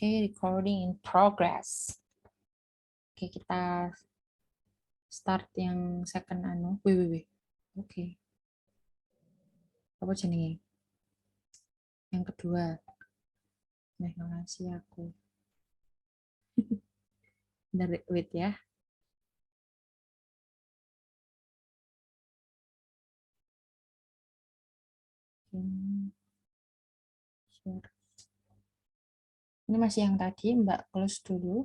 Oke, recording in progress. Oke, kita start yang second anu. Wih. Oke. Apa jenenge? Yang kedua. Nah, ngasih aku. Dari wait ya. Share. Ini masih yang tadi, Mbak close dulu.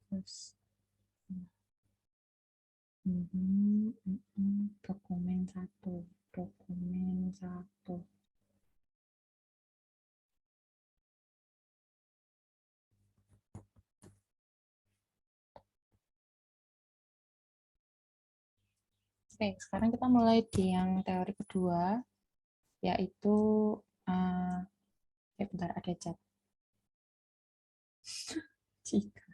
Terus. Dokumen satu. Oke, sekarang kita mulai di yang teori kedua, yaitu bentar ada chat. Jika.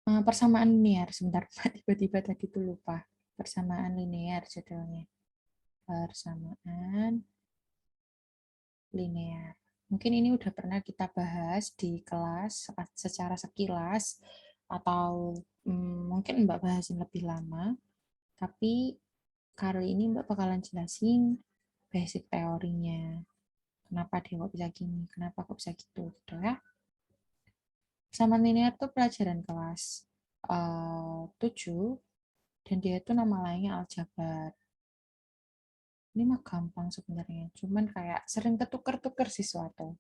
Persamaan linear. Sebentar, tiba-tiba tadi tuh lupa. Persamaan linear judulnya. Persamaan linear. Mungkin ini udah pernah kita bahas di kelas secara sekilas, atau mungkin Mbak bahasin lebih lama, tapi kali ini Mbak bakalan jelasin basic teorinya. Kenapa dia kok bisa gini, kenapa kok bisa gitu ya. Persamaan linear tuh pelajaran kelas 7, dan dia itu nama lainnya aljabar. Ini mah gampang sebenarnya, cuman kayak sering ketuker-tuker sesuatu.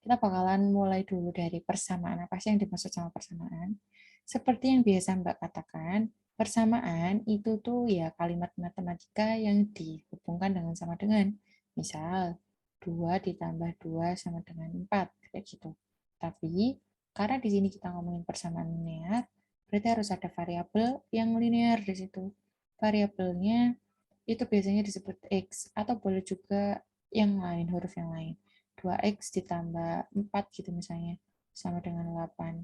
Kita bakalan mulai dulu dari persamaan. Apa sih yang dimaksud sama persamaan? Seperti yang biasa Mbak katakan, persamaan itu tuh ya kalimat matematika yang dihubungkan dengan sama dengan. Misal, 2 ditambah 2 sama dengan 4, kayak gitu. Tapi, karena di sini kita ngomongin persamaan linear, berarti harus ada variabel yang linear di situ. Variabelnya itu biasanya disebut X, atau boleh juga yang lain, huruf yang lain. 2X ditambah 4 gitu misalnya, sama dengan 8.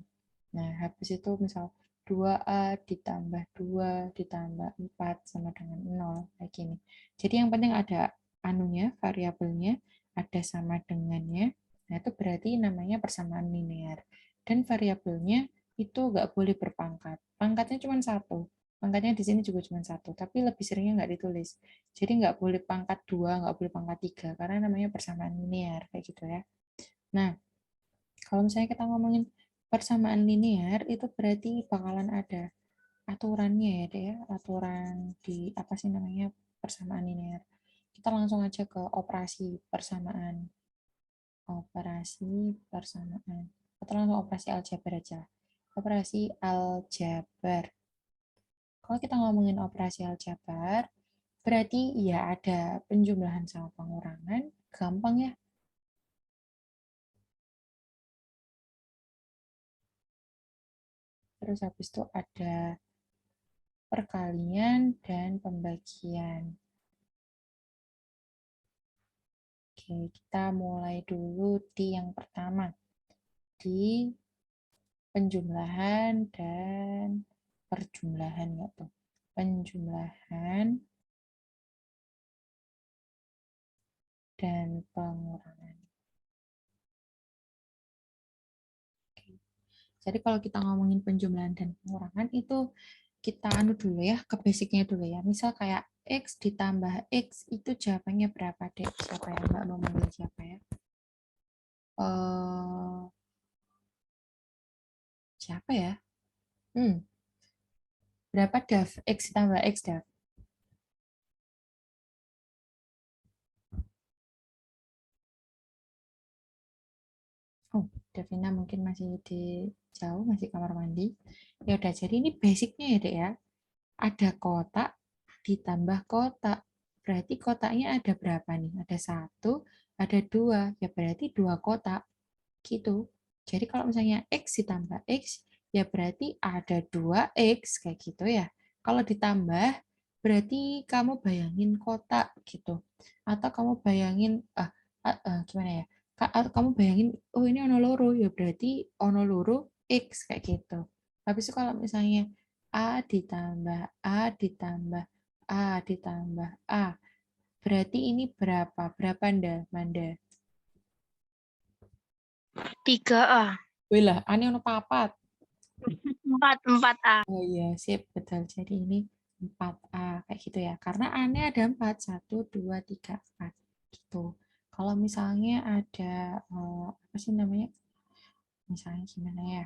Nah, habis itu misal 2A ditambah 2 ditambah 4 sama dengan 0, kayak gini. Jadi yang penting ada anunya, variabelnya, ada sama dengannya. Nah, itu berarti namanya persamaan linear. Dan variabelnya itu nggak boleh berpangkat. Pangkatnya cuma satu. Pangkatnya di sini juga cuma satu, tapi lebih seringnya nggak ditulis. Jadi nggak boleh pangkat 2, nggak boleh pangkat 3, karena namanya persamaan linear, kayak gitu ya. Nah, kalau misalnya kita ngomongin persamaan linear, itu berarti bakalan ada aturannya ya, deh ya. Aturan di apa sih namanya persamaan linear. Kita langsung aja ke operasi persamaan. Operasi persamaan. Atau langsung operasi aljabar aja. Operasi aljabar. Kalau kita ngomongin operasi aljabar, berarti ya ada penjumlahan sama pengurangan. Gampang ya. Terus habis itu ada perkalian dan pembagian. Oke, kita mulai dulu di yang pertama. Di penjumlahan dan perjumlahan, ya tuh. Penjumlahan dan pengurangan. Oke. Jadi kalau kita ngomongin penjumlahan dan pengurangan itu kita anu dulu ya, ke basicnya dulu ya. Misal kayak X ditambah X itu jawabannya berapa, Dek? Siapa ya? Mbak mau manggil siapa ya? Siapa ya? Berapa, Dav? X ditambah X, Dav? Oh, Davina mungkin masih di jauh, masih kamar mandi. Ya udah, jadi ini basicnya ya, Dek ya. Ada kotak ditambah kotak. Berarti kotaknya ada berapa nih? Ada satu, ada dua. Ya berarti dua kotak. Gitu. Jadi kalau misalnya X ditambah X, ya berarti ada 2X, kayak gitu ya. Kalau ditambah, berarti kamu bayangin kotak gitu. Atau kamu bayangin, gimana ya? Atau kamu bayangin, oh ini ono loro, ya berarti ono loro X, kayak gitu. Habis itu kalau misalnya A ditambah A ditambah A ditambah A. Berarti ini berapa? Berapa, Manda? 3A. Wih lah, ini ono papat. 4A. Oh iya, sip, betul. Jadi ini 4A, kayak gitu ya. Karena A-nya ada 4, 1, 2, 3, 4. Gitu. Kalau misalnya ada, apa sih namanya? Misalnya gimana ya?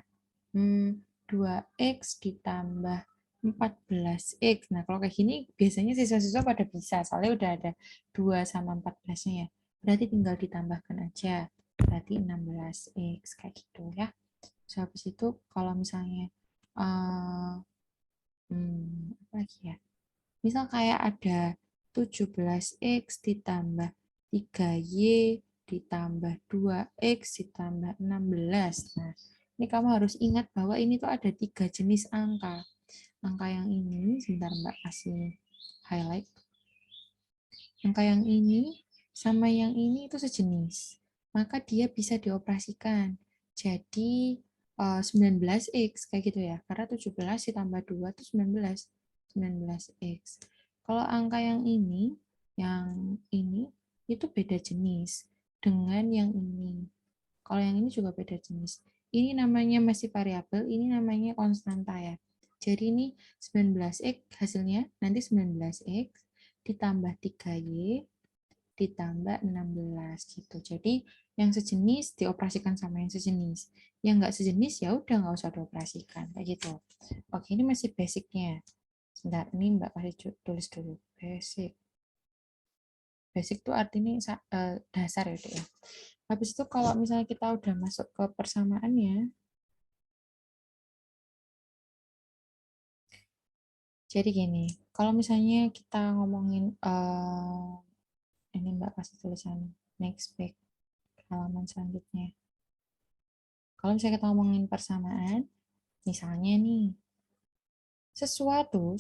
2X ditambah 14X. Nah, kalau kayak gini, biasanya siswa-siswa pada bisa. Soalnya udah ada 2 sama 14-nya ya. Berarti tinggal ditambahkan aja. Berarti 16X, kayak gitu ya. Terus habis itu, kalau misalnya, apa lagi ya? Misal kayak ada 17X ditambah 3Y ditambah 2X ditambah 16. Nah, ini kamu harus ingat bahwa ini tuh ada 3 jenis angka. Angka yang ini, sebentar Mbak kasih highlight. Angka yang ini sama yang ini itu sejenis. Maka dia bisa dioperasikan. Jadi 19X kayak gitu ya. Karena 17 ditambah 2 itu 19. 19X. Kalau angka yang ini itu beda jenis dengan yang ini. Kalau yang ini juga beda jenis. Ini namanya masih variabel, ini namanya konstanta ya. Jadi ini 19X hasilnya nanti 19X ditambah 3Y ditambah 16 gitu. Jadi yang sejenis dioperasikan sama yang sejenis. Yang nggak sejenis ya udah nggak usah dioperasikan kayak gitu. Oke, ini masih basicnya. Sebentar, ini Mbak kasih tulis dulu. Basic. Basic itu artinya dasar ya, Dek, ya. Habis itu kalau misalnya kita udah masuk ke persamaannya, jadi gini, kalau misalnya kita ngomongin, ini Mbak kasih tulisan next back, halaman selanjutnya. Kalau misalnya kita ngomongin persamaan, misalnya nih, sesuatu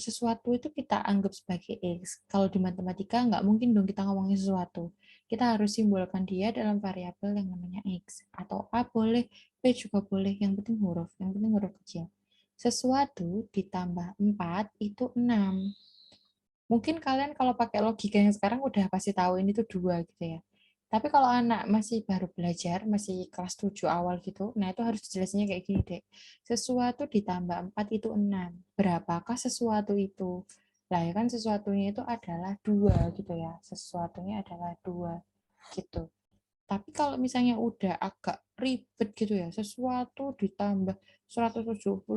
itu kita anggap sebagai X. Kalau di matematika nggak mungkin dong kita ngomongin sesuatu. Kita harus simbolkan dia dalam variabel yang namanya X. Atau A boleh, B juga boleh, yang penting huruf kecil. Sesuatu ditambah 4 itu 6. Mungkin kalian kalau pakai logika yang sekarang udah pasti tahu ini tuh 2 gitu ya. Tapi kalau anak masih baru belajar, masih kelas 7 awal gitu, nah itu harus dijelasinnya kayak gini, Dek. Sesuatu ditambah 4 itu 6. Berapakah sesuatu itu? Lah ya kan sesuatunya itu adalah 2 gitu ya. Sesuatunya adalah 2 gitu. Tapi kalau misalnya udah agak ribet gitu ya, sesuatu ditambah 176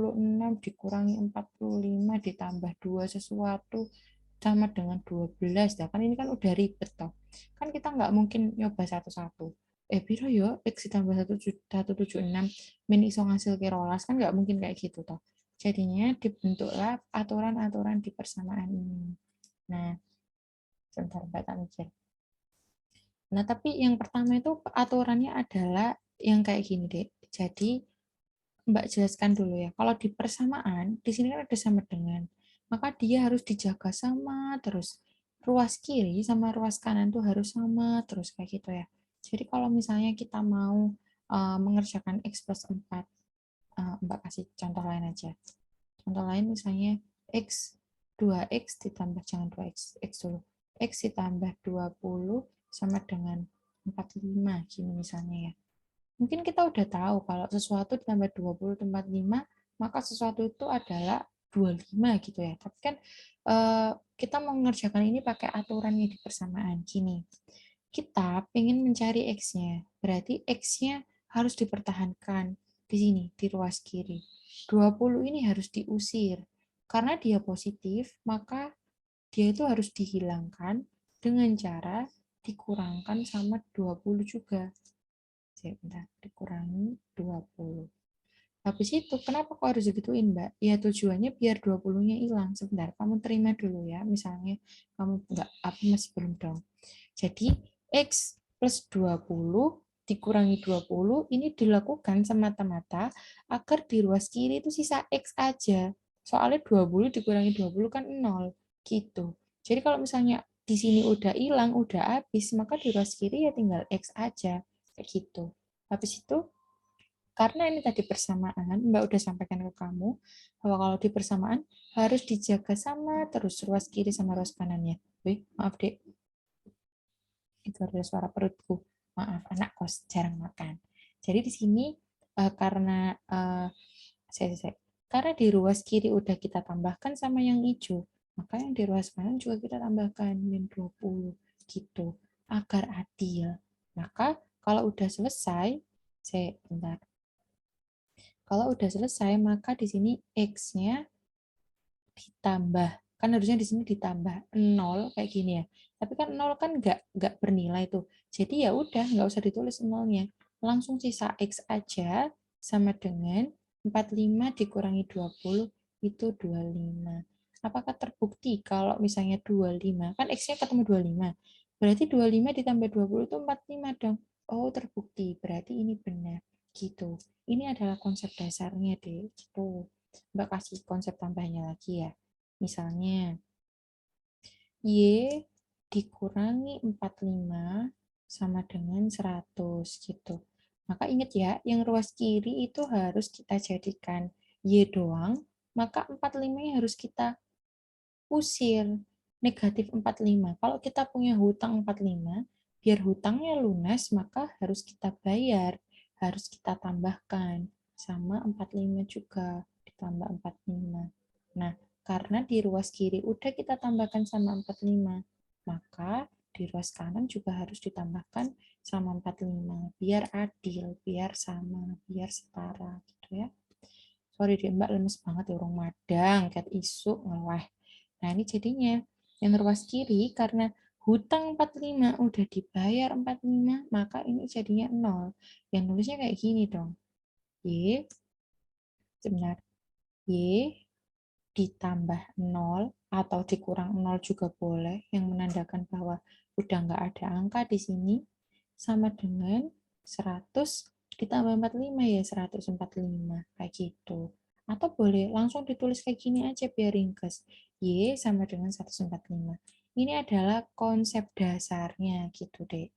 dikurangi 45 ditambah 2 sesuatu sama dengan 12. Nah, kan ini kan udah ribet toh. Kan kita nggak mungkin nyoba satu-satu. Biro yo, X ditambah 176 min iso ngasil kerolas, kan nggak mungkin kayak gitu toh. Jadinya dibentuklah aturan-aturan di persamaan ini. Nah, sebentar Mbak tak mikir. Nah, tapi yang pertama itu aturannya adalah yang kayak gini, Dek. Jadi, Mbak jelaskan dulu ya. Kalau di persamaan, di sini kan ada sama dengan. Maka dia harus dijaga sama terus. Ruas kiri sama ruas kanan tuh harus sama terus kayak gitu ya. Jadi kalau misalnya kita mau mengerjakan X plus 4, Mbak kasih contoh lain aja. Contoh lain misalnya X 2X ditambah, jangan 2X, X dulu. X ditambah 20 sama dengan 45 gini misalnya ya. Mungkin kita udah tahu kalau sesuatu ditambah 20 tambah 5, maka sesuatu itu adalah 25 gitu ya. Tapi kan kita mengerjakan ini pakai aturan yang di persamaan. Gini, kita ingin mencari X-nya. Berarti X-nya harus dipertahankan di sini, di ruas kiri. 20 ini harus diusir. Karena dia positif, maka dia itu harus dihilangkan dengan cara dikurangkan sama 20 juga. Sebentar, dikurangi 20. Habis itu, kenapa kok harus digituin, Mbak? Ya tujuannya biar 20-nya hilang. Sebentar, kamu terima dulu ya. Misalnya, kamu enggak, apa masih belum dong. Jadi, X plus 20 dikurangi 20, ini dilakukan semata-mata agar di ruas kiri itu sisa X aja. Soalnya 20 dikurangi 20 kan 0. Gitu. Jadi kalau misalnya di sini udah hilang, udah habis, maka di ruas kiri ya tinggal X aja. Kayak gitu. Habis itu, karena ini tadi persamaan, Mbak udah sampaikan ke kamu, bahwa kalau di persamaan harus dijaga sama terus ruas kiri sama ruas kanannya. Wih, maaf dek, itu adalah suara perutku. Maaf, anak kos jarang makan. Jadi di sini karena karena di ruas kiri udah kita tambahkan sama yang hijau, maka yang di ruas kanan juga kita tambahkan min 20 gitu agar adil. Maka kalau udah selesai, bentar. Kalau udah selesai, maka di sini X-nya ditambah. Kan harusnya di sini ditambah 0 kayak gini ya. Tapi kan 0 kan nggak bernilai tuh. Jadi ya udah, nggak usah ditulis nolnya. Langsung sisa X aja sama dengan 45 dikurangi 20 itu 25. Apakah terbukti kalau misalnya 25, kan X-nya ketemu 25. Berarti 25 ditambah 20 itu 45 dong. Oh, terbukti. Berarti ini benar. Gitu. Ini adalah konsep dasarnya deh. Gitu. Mbak kasih konsep tambahnya lagi ya. Misalnya, Y dikurangi 45 sama dengan 100 gitu. Maka ingat ya, yang ruas kiri itu harus kita jadikan Y doang, maka 45-nya harus kita usir. Negatif 45. Kalau kita punya hutang 45, biar hutangnya lunas, maka harus kita bayar. Harus kita tambahkan sama 45 juga, ditambah 45. Nah, karena di ruas kiri udah kita tambahkan sama 45, maka di ruas kanan juga harus ditambahkan sama 45. Biar adil, biar sama, biar setara gitu ya. Sorry deh Mbak, lemes banget ya orang Madang, cat isu, ngeleh. Nah ini jadinya, yang ruas kiri karena hutang 45 udah dibayar 45, maka ini jadinya 0. Yang nulisnya kayak gini dong. Y, sebentar, Y ditambah 0 atau dikurang 0 juga boleh, yang menandakan bahwa udah nggak ada angka di sini, sama dengan 100 ditambah 45 ya 145, kayak gitu. Atau boleh langsung ditulis kayak gini aja biar ringkas. Y sama dengan 145. Ini adalah konsep dasarnya gitu deh.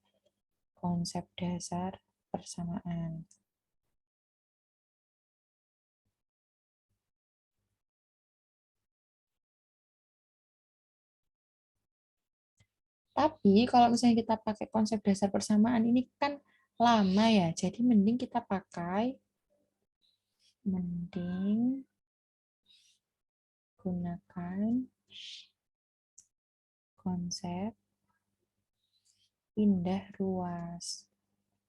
Konsep dasar persamaan. Tapi kalau misalnya kita pakai konsep dasar persamaan ini kan lama ya. Jadi mending gunakan konsep pindah ruas.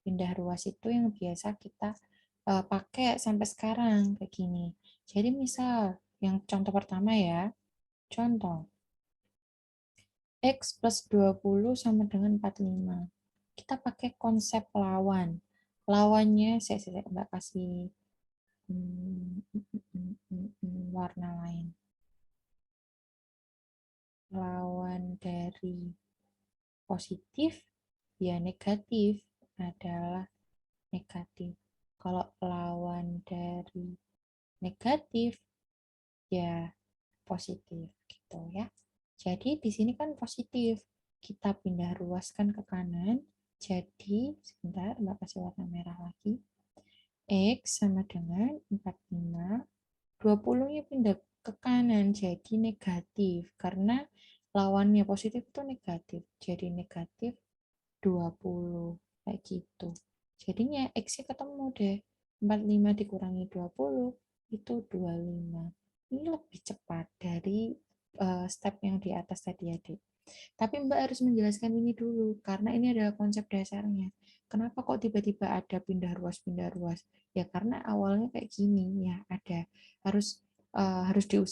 Pindah ruas itu yang biasa kita pakai sampai sekarang kayak gini. Jadi misal yang contoh pertama ya, contoh X plus 20 sama dengan 45. Kita pakai konsep lawan. Lawannya saya Mbak kasih warna lain. Lawan dari positif ya negatif adalah negatif. Kalau lawan dari negatif ya positif gitu ya. Jadi di sini kan positif. Kita pindah ruaskan ke kanan. Jadi sebentar Mbak kasih warna merah lagi. X sama dengan 45. 20-nya pindah ke kanan jadi negatif karena lawannya positif itu negatif. Jadi negatif 20 kayak gitu. Jadinya X-nya ketemu deh. 45 dikurangi 20 itu 25. Ini lebih cepat dari step yang di atas tadi ya, Dek. Tapi Mbak harus menjelaskan ini dulu, karena ini adalah konsep dasarnya. Kenapa kok tiba-tiba ada pindah ruas? Ya karena awalnya kayak gini, ya ada harus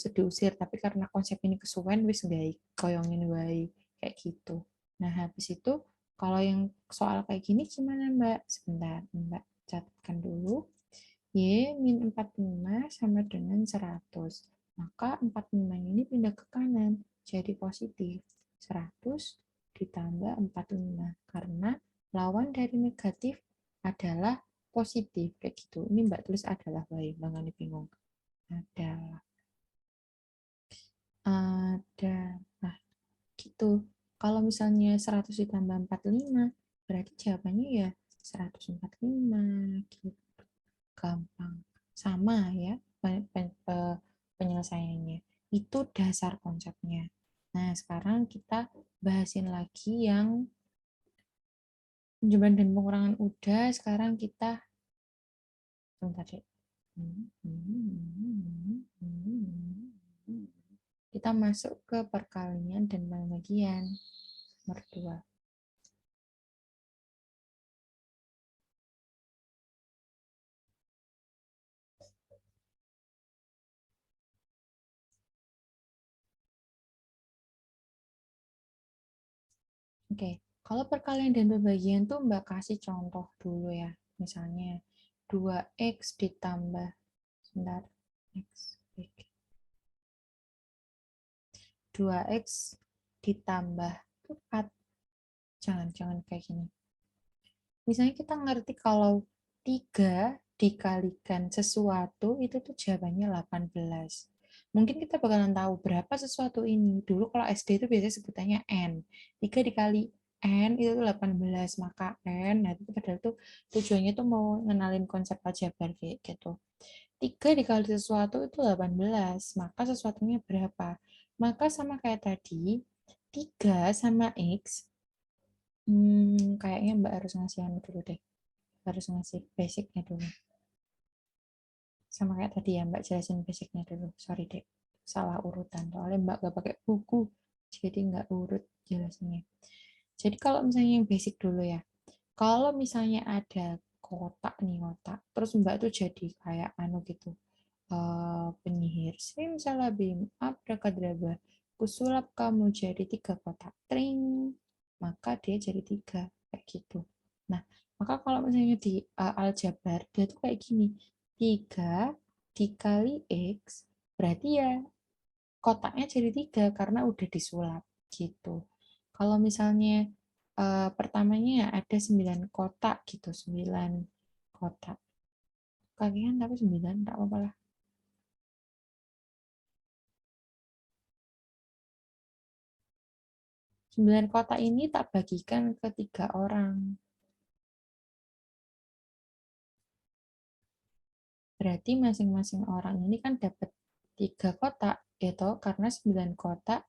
diusir, tapi karena konsep ini kesuwen wis nggak koyongin wae kayak gitu. Nah habis itu kalau yang soal kayak gini gimana Mbak? Sebentar, Mbak catatkan dulu. Y min 45 sama dengan 100. Maka 45 ini pindah ke kanan, jadi positif. 100 ditambah 45. Karena lawan dari negatif adalah positif. Kayak gitu. Ini Mbak tulis adalah, baik, Bang bingung. Adalah. Adalah. Gitu. Kalau misalnya 100 ditambah 45, berarti jawabannya ya 145. Gitu. gampang. Sama ya penyelesaiannya. Itu dasar konsepnya. Nah, sekarang kita bahasin lagi yang penjumlahan dan pengurangan udah. Sekarang kita sebentar deh. Kita masuk ke perkalian dan pembagian nomor 2. Oke, kalau perkalian dan pembagian tuh Mbak kasih contoh dulu ya. Misalnya 2x ditambah sebentar, x 2x ditambah 4. Jangan kayak gini. Misalnya kita ngerti kalau 3 dikalikan sesuatu itu tuh jawabannya 18. Mungkin kita bakalan tahu berapa sesuatu ini. Dulu kalau SD itu biasanya sebutannya N. 3 dikali N itu 18, maka N. Nah, itu padahal tuh tujuannya tuh mau ngenalin konsep aljabar kayak gitu. 3 dikali sesuatu itu 18, maka sesuatunya berapa? Maka sama kayak tadi, 3 sama X. Kayaknya Mbak harus ngasih anu dulu deh. Harus ngasih basicnya dulu. Sama kayak tadi ya, Mbak jelasin basicnya dulu. Sorry deh, salah urutan. Soalnya Mbak gak pakai buku, jadi nggak urut jelasinnya. Jadi kalau misalnya yang basic dulu ya. Kalau misalnya ada kotak nih, kotak. Terus Mbak tuh jadi kayak anu gitu. Penyihir. Simsalabim, abrakadabra. Kusulap kamu jadi 3 kotak. Tring. Maka dia jadi 3. Kayak gitu. Nah, maka kalau misalnya di aljabar, dia tuh kayak gini. 3 dikali X, berarti ya kotaknya jadi 3 karena udah disulap. Gitu. Kalau misalnya pertamanya ada 9 kotak gitu. 9 kotak. Kagian tapi 9, tak apa-apa lah. 9 kotak ini tak bagikan ke 3 orang. Berarti masing-masing orang ini kan dapat 3 kotak, gitu, karena 9 kotak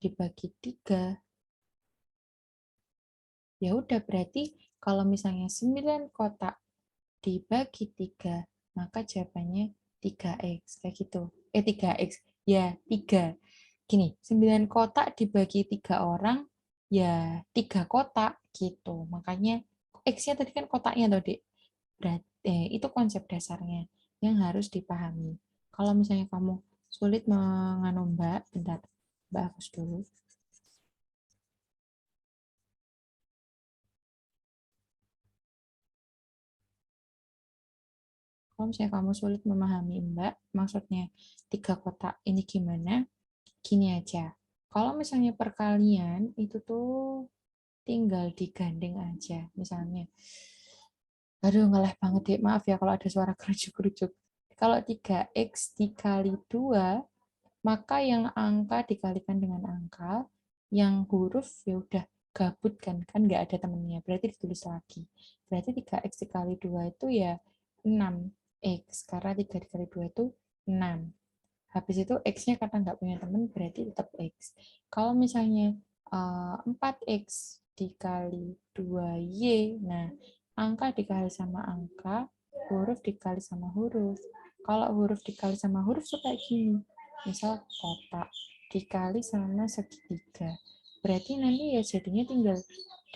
dibagi 3. Ya udah, berarti kalau misalnya 9 kotak dibagi 3, maka jawabannya 3x, kayak gitu. 3x, ya 3. Gini, 9 kotak dibagi 3 orang, ya 3 kotak, gitu. Makanya, x-nya tadi kan kotaknya, tuh, Dek. Berarti itu konsep dasarnya yang harus dipahami. Kalau misalnya kamu sulit menganu Mbak, bentar, Mbak hapus dulu. Kalau misalnya kamu sulit memahami Mbak, maksudnya 3 kotak ini gimana? Gini aja. Kalau misalnya perkalian itu tuh tinggal digandeng aja. Misalnya, aduh ngeleh banget deh, maaf ya kalau ada suara kerucuk-kerucuk. Kalau 3x dikali 2, maka yang angka dikalikan dengan angka, yang huruf ya udah gabut kan nggak ada temennya, berarti ditulis lagi. Berarti 3x dikali 2 itu ya 6x, karena 3 dikali 2 itu 6. Habis itu x-nya karena nggak punya temen, berarti tetap x. Kalau misalnya 4x dikali 2y, nah angka dikali sama angka, huruf dikali sama huruf. Kalau huruf dikali sama huruf suka kayak gini. Misal kotak dikali sama segitiga. Berarti nanti ya jadinya tinggal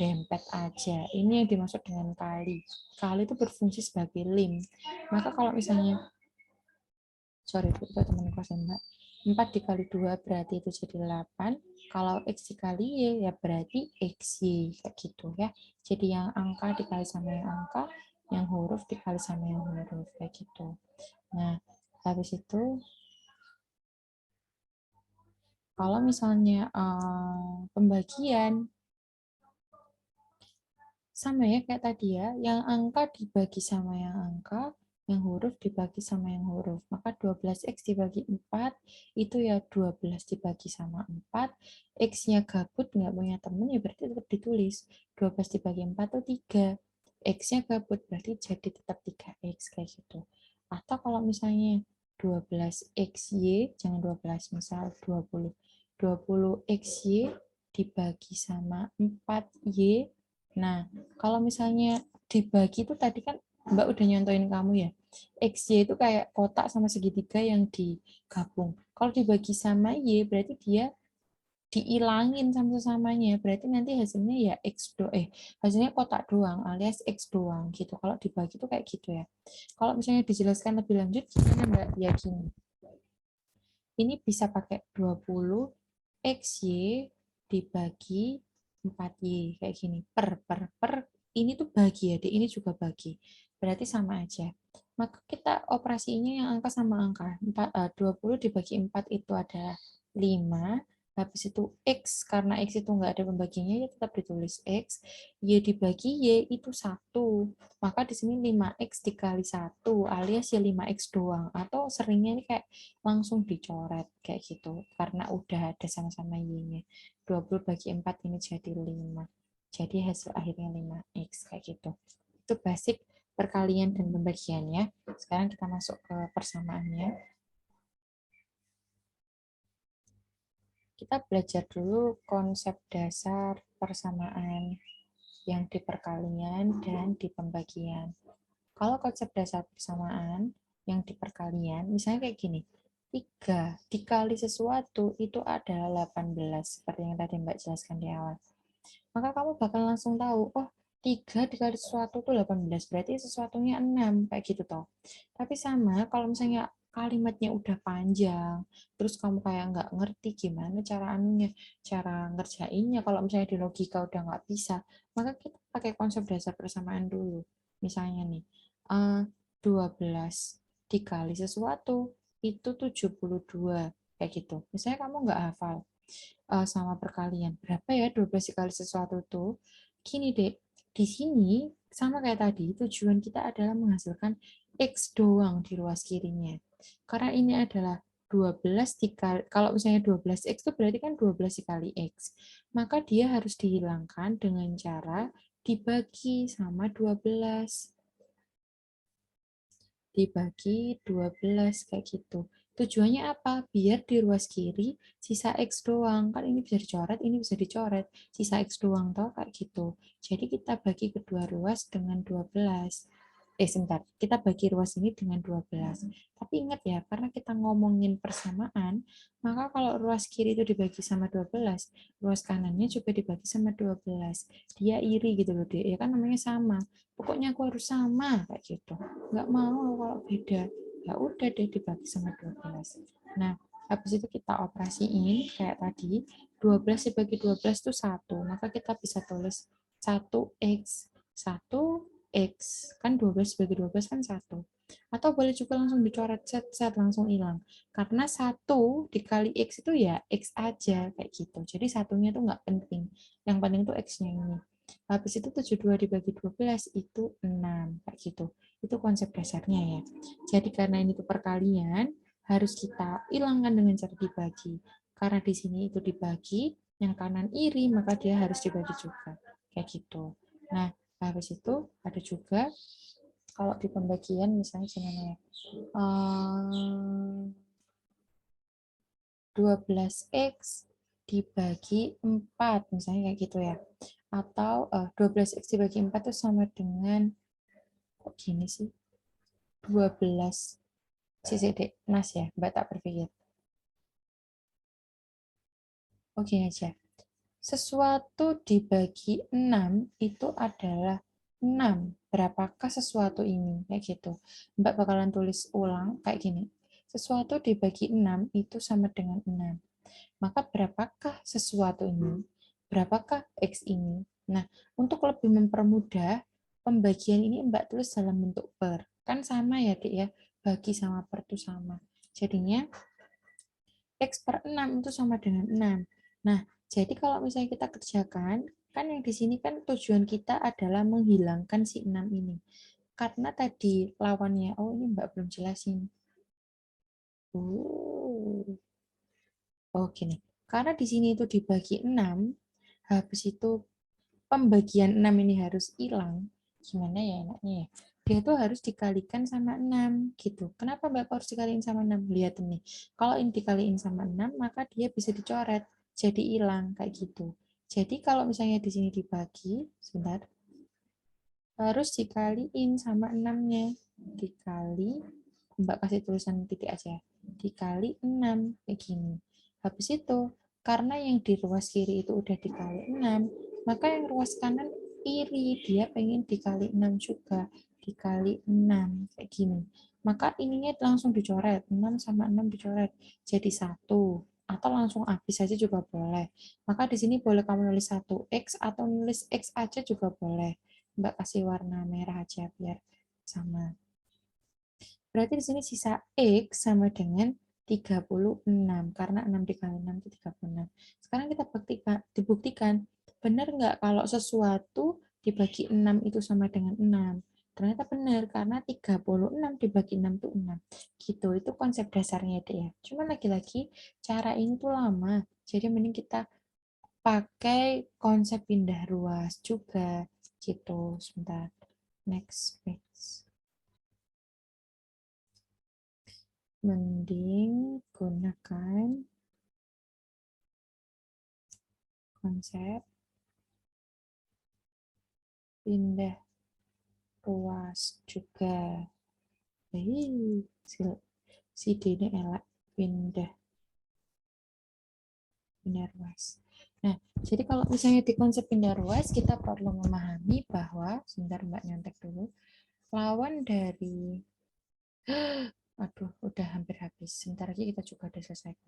dempet aja. Ini yang dimaksud dengan kali. Kali itu berfungsi sebagai lim. Maka kalau misalnya, sorry itu teman kelas Mbak, 4 dikali 2 berarti itu jadi 8. Kalau X dikali Y ya berarti XY. Kayak gitu ya. Jadi yang angka dikali sama yang angka, yang huruf dikali sama yang huruf. Kayak gitu. Nah, habis itu kalau misalnya pembagian, sama ya kayak tadi ya, yang angka dibagi sama yang angka, yang huruf dibagi sama yang huruf. Maka 12x dibagi 4, itu ya 12 dibagi sama 4. X-nya gabut, nggak punya temen, ya berarti tetap ditulis. 12 dibagi 4 itu 3. X-nya gabut, berarti jadi tetap 3X kayak gitu. Atau kalau misalnya 12XY, jangan 12, misal 20. 20XY dibagi sama 4Y. Nah, kalau misalnya dibagi itu tadi kan Mbak udah nyontoin kamu ya. XY itu kayak kotak sama segitiga yang digabung. Kalau dibagi sama Y, berarti dia diilangin sama sesamanya, berarti nanti hasilnya ya hasilnya kotak doang alias X doang gitu. Kalau dibagi tuh kayak gitu ya. Kalau misalnya dijelaskan lebih lanjut gimana Mbak? Ya gini, ini bisa pakai 20 XY dibagi 4Y kayak gini. Per. Ini tuh bagi ya, ini juga bagi. Berarti sama aja. Maka kita operasinya yang angka sama angka. 20 dibagi 4 itu ada 5. Habis itu X, karena X itu nggak ada pembaginya, ya tetap ditulis X. Y dibagi Y itu 1. Maka di sini 5X dikali 1 alias ya 5X doang. Atau seringnya ini kayak langsung dicoret kayak gitu karena udah ada sama-sama y-nya. 20 bagi 4 ini jadi 5. Jadi hasil akhirnya 5x kayak gitu. Itu basic perkalian dan pembagian ya. Sekarang kita masuk ke persamaannya. Kita belajar dulu konsep dasar persamaan yang di perkalian dan di pembagian. Kalau konsep dasar persamaan yang di perkalian, misalnya kayak gini, 3 dikali sesuatu itu adalah 18, seperti yang tadi Mbak jelaskan di awal. Maka kamu bakal langsung tahu, oh 3 dikali sesuatu itu 18, berarti sesuatunya 6, kayak gitu toh. Tapi sama, kalau misalnya kalimatnya udah panjang, terus kamu kayak nggak ngerti gimana cara anunya, cara ngerjainnya, kalau misalnya di logika udah nggak bisa, maka kita pakai konsep dasar persamaan dulu. Misalnya nih, 12 dikali sesuatu itu 72, kayak gitu. Misalnya kamu nggak hafal sama perkalian. Berapa ya 12 dikali sesuatu itu? Gini, Dek. Di sini, sama kayak tadi, tujuan kita adalah menghasilkan X doang di ruas kirinya. Karena ini adalah 12 dikali, kalau misalnya 12X itu berarti kan 12 dikali X. Maka dia harus dihilangkan dengan cara dibagi sama 12. Dibagi 12 kayak gitu. Tujuannya apa? Biar di ruas kiri sisa X doang. Kan ini bisa dicoret, ini bisa dicoret. Sisa X doang toh kayak gitu. Jadi kita bagi kedua ruas dengan 12. Sebentar. Kita bagi ruas ini dengan 12. Tapi ingat ya, karena kita ngomongin persamaan, maka kalau ruas kiri itu dibagi sama 12, ruas kanannya juga dibagi sama 12. Dia iri gitu loh, dia. Ya kan namanya sama. Pokoknya aku harus sama kayak gitu. Nggak mau kalau beda. Ya udah deh dibagi sama 12. Nah, habis itu kita operasiin kayak tadi, 12 dibagi 12 itu 1. Maka kita bisa tulis 1x. 1x. Kan 12 dibagi 12 kan 1. Atau boleh juga langsung dicoret set langsung hilang. Karena 1 dikali x itu ya x aja kayak gitu. Jadi satunya tuh nggak penting. Yang penting tuh x-nya ini. Habis itu 72 dibagi 12 itu 6 kayak gitu. Itu konsep dasarnya ya. Jadi karena ini tuh perkalian, harus kita hilangkan dengan cara dibagi. Karena di sini itu dibagi, yang kanan iri, maka dia harus dibagi juga. Kayak gitu. Nah, habis itu ada juga kalau di pembagian misalnya gimana ya? 12x dibagi 4 misalnya kayak gitu ya. Atau 12x dibagi 4 itu sama dengan kok gini sih? 12 CCD Nas ya, Mbak tak berpikir. Oke aja. Sesuatu dibagi 6 itu adalah 6. Berapakah sesuatu ini? Kayak gitu. Mbak bakalan tulis ulang kayak gini. Sesuatu dibagi 6 itu sama dengan 6. Maka berapakah sesuatu ini? Berapakah X ini? Nah, untuk lebih mempermudah, pembagian ini Mbak tulis dalam bentuk per. Kan sama ya, Dik ya? Bagi sama per itu sama. Jadinya, X per 6 itu sama dengan 6. Nah, jadi kalau misalnya kita kerjakan, kan yang di sini kan tujuan kita adalah menghilangkan si 6 ini. Karena tadi lawannya, oh ini Mbak belum jelasin. Oh, gini. Karena di sini itu dibagi 6, habis itu pembagian 6 ini harus hilang. Gimana ya enaknya ya? Dia tuh harus dikalikan sama 6 gitu. Kenapa Mbak harus dikaliin sama 6? Lihat nih. Kalau ini dikaliin sama 6, maka dia bisa dicoret. Jadi hilang kayak gitu. Jadi kalau misalnya di sini dibagi, sebentar, harus dikaliin sama 6-nya. Dikali, Mbak kasih tulisan titik aja. Dikali 6, kayak gini. Habis itu, karena yang di ruas kiri itu udah dikali 6, maka yang ruas kanan iri. Dia pengen dikali 6 juga. Dikali 6, kayak gini. Maka ininya langsung dicoret. 6 sama 6 dicoret. Jadi 1. Atau langsung habis saja juga boleh. Maka di sini boleh kamu nulis 1x atau nulis x aja juga boleh. Mbak kasih warna merah aja biar sama. Berarti di sini sisa X sama dengan 36, karena 6 dikali 6 itu 36. Sekarang kita dibuktikan, benar nggak kalau sesuatu dibagi 6 itu sama dengan 6? Ternyata benar, karena 36 dibagi 6 itu 6. Gitu, itu konsep dasarnya deh ya. Cuma lagi-lagi, cara ini tuh lama. Jadi mending kita pakai konsep pindah ruas juga. Gitu, sebentar. Next page. Mending gunakan konsep pindah ruas juga. Si D ini elak pindah ruas. Nah, jadi kalau misalnya di konsep pindah ruas, kita perlu memahami bahwa, sebentar Mbak nyontek dulu, lawan dari, aduh, udah hampir habis. Sebentar lagi kita juga udah selesai.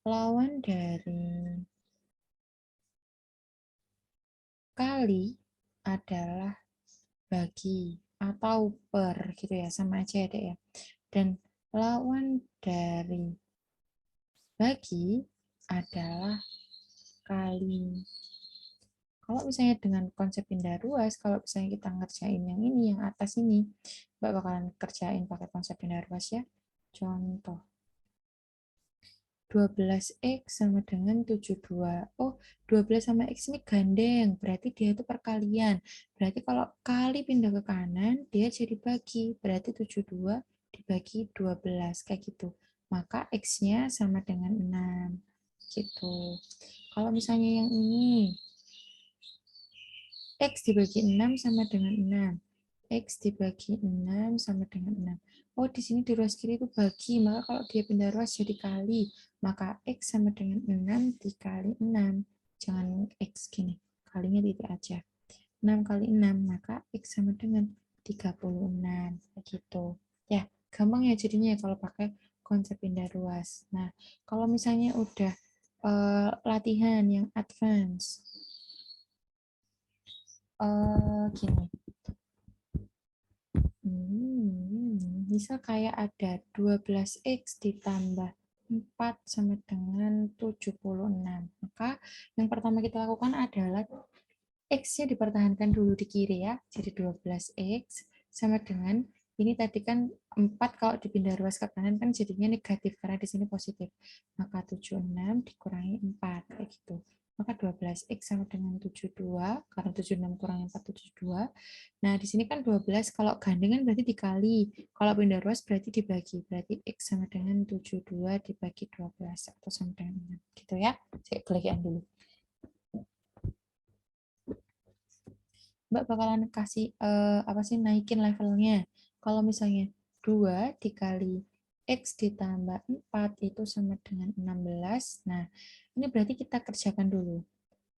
Lawan dari kali adalah bagi atau per gitu ya, sama aja ya Dek ya. Dan lawan dari bagi adalah kali. Kalau misalnya dengan konsep pindah ruas, kalau misalnya kita ngerjain yang ini, yang atas ini, Mbak bakalan kerjain pakai konsep pindah ruas ya. Contoh, 12x sama dengan 72. Oh, 12 sama x ini gandeng, berarti dia itu perkalian. Berarti kalau kali pindah ke kanan, dia jadi bagi. Berarti 72 dibagi 12, kayak gitu. Maka x-nya sama dengan 6. Gitu. Kalau misalnya yang ini, X dibagi 6 sama dengan 6. X dibagi 6 sama dengan 6. Oh, di sini di ruas kiri itu bagi, maka kalau dia pindah ruas jadi kali. Maka X sama dengan 6 dikali 6. Jangan X gini, kalinya titik aja. 6 kali 6, maka X sama dengan 36. Begitu. Ya, gampang ya jadinya ya kalau pakai konsep pindah ruas. Nah, kalau misalnya udah latihan yang advance, gini. Misal kayak ada 12x ditambah 4 sama dengan 76. Maka yang pertama kita lakukan adalah X-nya dipertahankan dulu di kiri ya. Jadi 12x sama dengan, ini tadi kan 4 kalau dipindah ruas ke kanan kan jadinya negatif karena di sini positif. Maka 76 dikurangi 4 kayak gitu. Maka 12x sama dengan 72, karena 76 kurangi 4, 72. Nah, di sini kan 12, kalau gandengan berarti dikali. Kalau pindah ruas berarti dibagi. Berarti X sama dengan 72 dibagi 12, atau sama dengan 6. Gitu ya. Saya kalikan dulu. Mbak bakalan kasih apa sih, naikin levelnya. Kalau misalnya 2 dikali X ditambah 4 itu sama dengan 16. Nah, ini berarti kita kerjakan dulu.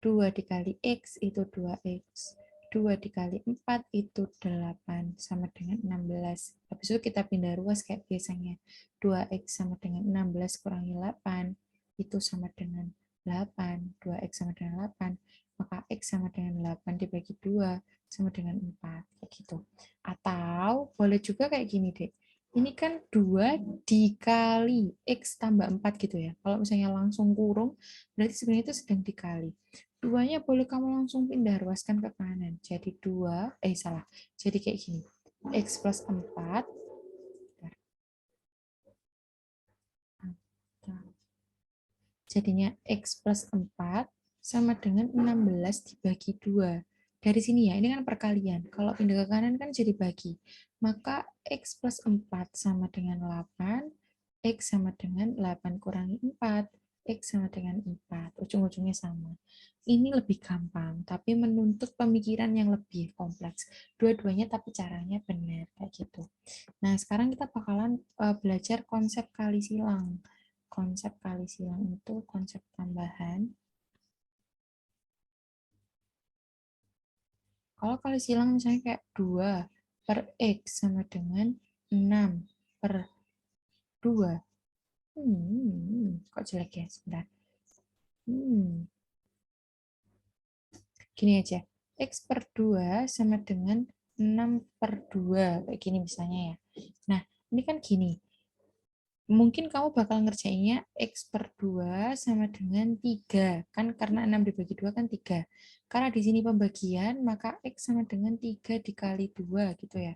2 dikali X itu 2X. 2 dikali 4 itu 8, sama dengan 16. Habis itu kita pindah ruas kayak biasanya. 2X sama dengan 16 kurangi 8, itu sama dengan 8. 2X sama dengan 8. Maka X sama dengan 8 dibagi 2, sama dengan 4. Kayak gitu. Atau boleh juga kayak gini, Dek. Ini kan 2 dikali X tambah 4 gitu ya. Kalau misalnya langsung kurung, berarti sebenarnya itu sedang dikali. 2-nya boleh kamu langsung pindah ruaskan ke kanan. Jadi 2, salah. Jadi kayak gini. X plus 4. Jadinya X plus 4 sama dengan 16 dibagi 2. dari sini ya, ini kan perkalian. Kalau pindah ke kanan kan jadi bagi. Maka X plus 4 sama dengan 8, X sama dengan 8 kurangi 4, X sama dengan 4. Ujung-ujungnya sama. Ini lebih gampang, tapi menuntut pemikiran yang lebih kompleks. Dua-duanya tapi caranya benar, kayak gitu. Nah, sekarang kita bakalan belajar konsep kali silang. Konsep kali silang itu konsep tambahan. Kalau kali silang misalnya kayak 2 per X sama dengan 6 per 2. Kok jelek ya? Sebentar. Gini aja. X per 2 sama dengan 6 per 2. Kayak gini misalnya ya. Nah, ini kan gini. Mungkin kamu bakal ngerjainnya X per 2 sama dengan 3. Kan karena 6 dibagi 2 kan 3. Karena di sini pembagian, maka X sama dengan 3 dikali 2 gitu ya.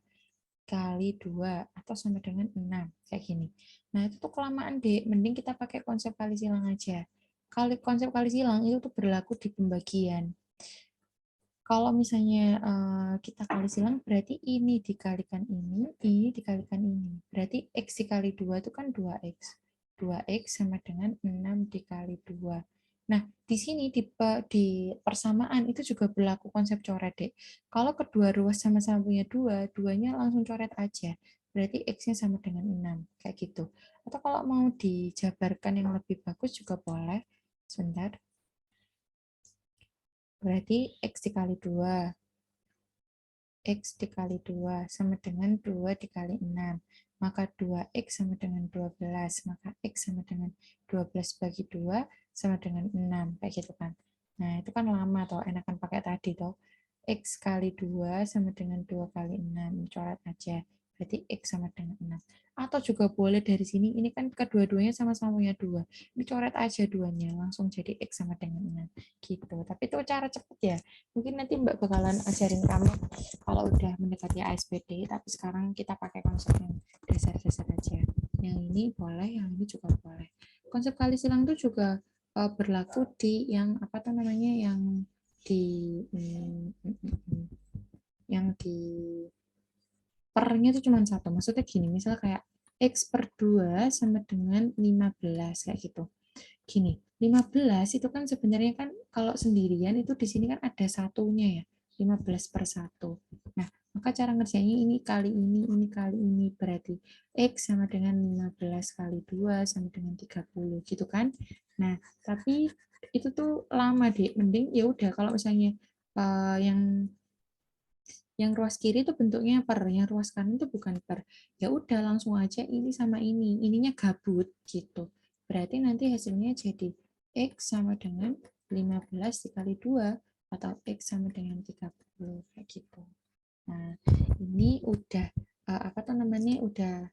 Kali 2 atau sama dengan 6 kayak gini. Nah, itu tuh kelamaan, Dek. Mending kita pakai konsep kali silang aja. Konsep kali silang itu tuh berlaku di pembagian. Kalau misalnya kita kali silang berarti ini dikalikan ini dikalikan ini. Berarti X dikali 2 itu kan 2X. 2X sama dengan 6 dikali 2. Nah, di sini di persamaan itu juga berlaku konsep coret, Dek. Kalau kedua ruas sama-sama punya 2, duanya langsung coret aja. Berarti X-nya sama dengan 6. Kayak gitu. Atau kalau mau dijabarkan yang lebih bagus juga boleh. Sebentar. Berarti X dikali 2. X dikali 2 sama dengan 2 dikali 6. Maka 2X sama dengan 12. Maka X sama dengan 12 bagi 2 sama dengan 6. Kayak gitu kan. Nah, itu kan lama toh. Enakan pakai tadi toh. X kali 2 sama dengan 2 kali 6. Coret aja. Berarti X sama dengan 6. Atau juga boleh dari sini. Ini kan kedua-duanya sama-sama punya 2. Ini coret aja duanya. Langsung jadi X sama dengan 6. Gitu. Tapi itu cara cepet ya. Mungkin nanti Mbak bakalan ajarin kamu kalau udah mendekati ASPD, tapi sekarang kita pakai konsep yang dasar-dasar aja. Yang ini boleh, yang ini juga boleh. Konsep kali silang itu juga berlaku di yang apa tuh namanya di yang di pernya itu cuma satu. Maksudnya gini, misal kayak X per 2 sama dengan 15 kayak gitu. Gini, 15 itu kan sebenarnya kan kalau sendirian itu di sini kan ada satunya ya. 15 per 1. Nah, maka cara ngerjainnya ini kali ini. Berarti X sama dengan 15 kali 2 sama dengan 30 gitu kan. Nah, tapi itu tuh lama deh. Mending ya udah kalau misalnya yang ruas kiri itu bentuknya per, yang ruas kanan itu bukan per. Ya udah langsung aja ini sama ini. Ininya gabut gitu. Berarti nanti hasilnya jadi X sama dengan 15 dikali 2 atau X sama dengan 30 kayak gitu. Nah, ini udah apa tuh namanya udah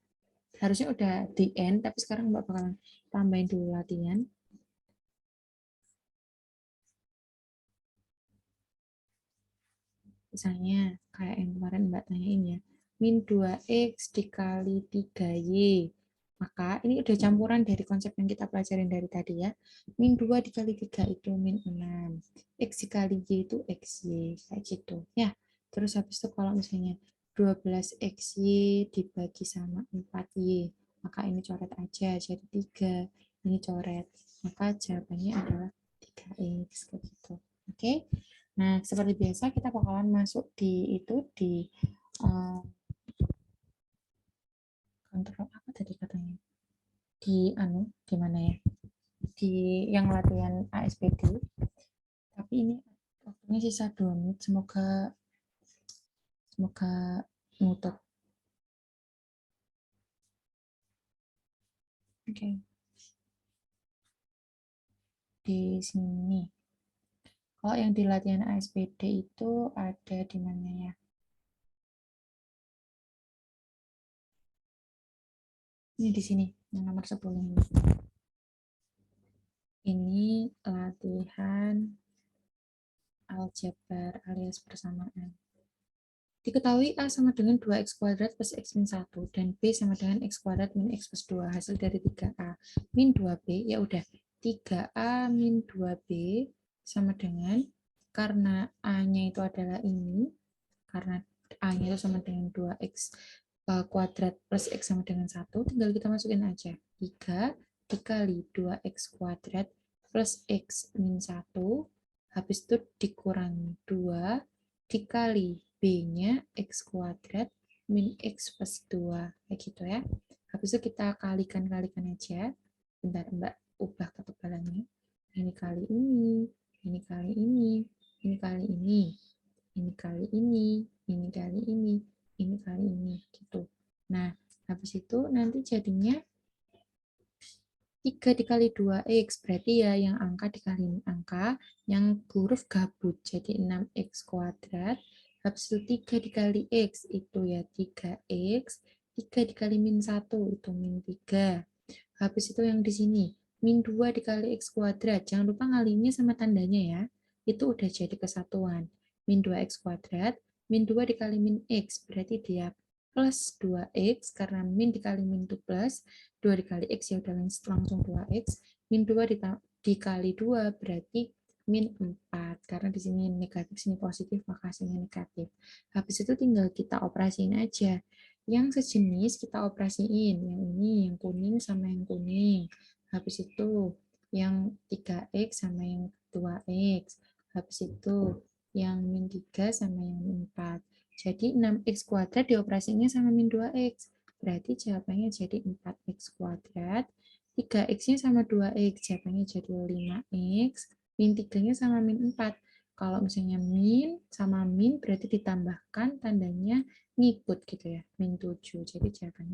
harusnya udah di end, tapi sekarang Mbak bakalan tambahin dulu latihan. Misalnya kayak yang kemarin Mbak tanyain ya, min 2x dikali 3y. Maka ini udah campuran dari konsep yang kita pelajarin dari tadi ya. Min 2 dikali 3 itu min 6. X dikali y itu xy. Kayak gitu. Ya, terus habis itu kalau misalnya 12xy dibagi sama 4y. Maka ini coret aja, jadi 3. Ini coret. Maka jawabannya adalah 3x. Kayak gitu. Oke? Nah, seperti biasa kita bakalan masuk di itu di uh, kontrol apa tadi katanya? Di di mana ya? Di yang latihan ASPD. Tapi ini waktunya sisa 2 menit. Semoga nutup. Oke. Di sini. Kalau yang di latihan ASPD itu ada di mana ya? Ini di sini, yang nomor 10 ini. Ini latihan aljabar alias persamaan. Diketahui A sama dengan 2x kuadrat plus x min 1 dan B sama dengan x kuadrat min x plus 2. Hasil dari 3A min 2B, ya udah 3A min 2B sama dengan karena A-nya itu adalah ini, karena A-nya itu sama dengan 2x kuadrat plus X sama dengan 1, tinggal kita masukin aja. 3 dikali 2x kuadrat plus X min 1, habis itu dikurangi 2 dikali B-nya X kuadrat min X plus 2. Kayak gitu ya. Habis itu kita kalikan-kalikan aja. Bentar, Mbak ubah ketebalannya. Ini kali ini, ini kali ini, ini kali ini, ini kali ini kali ini kali ini, gitu. Nah, habis itu nanti jadinya 3 dikali 2x, berarti ya yang angka dikali angka, yang huruf gabut, jadi 6x kuadrat, habis itu 3 dikali x, itu ya 3x, 3 dikali min 1, itu min 3. Habis itu yang di sini, min 2 dikali x kuadrat. Jangan lupa ngalinya sama tandanya ya. Itu udah jadi kesatuan. Min 2x kuadrat, min 2 dikali min x, berarti dia plus 2x, karena min dikali min itu plus, 2 dikali x ya udah langsung 2x, min 2 dikali 2, berarti min 4. Karena di sini negatif, sini positif, maka hasilnya negatif. Habis itu tinggal kita operasiin aja. Yang sejenis kita operasiin, yang ini, yang kuning sama yang kuning. Habis itu yang 3x sama yang 2x. Habis itu yang min 3 sama yang min 4. Jadi 6x kuadrat dioperasinya sama min 2x. Berarti jawabannya jadi 4x kuadrat. 3x-nya sama 2x, jawabannya jadi 5x. Min 3-nya sama min 4. Kalau misalnya min sama min berarti ditambahkan tandanya ngikut gitu ya, min 7. Jadi jawabannya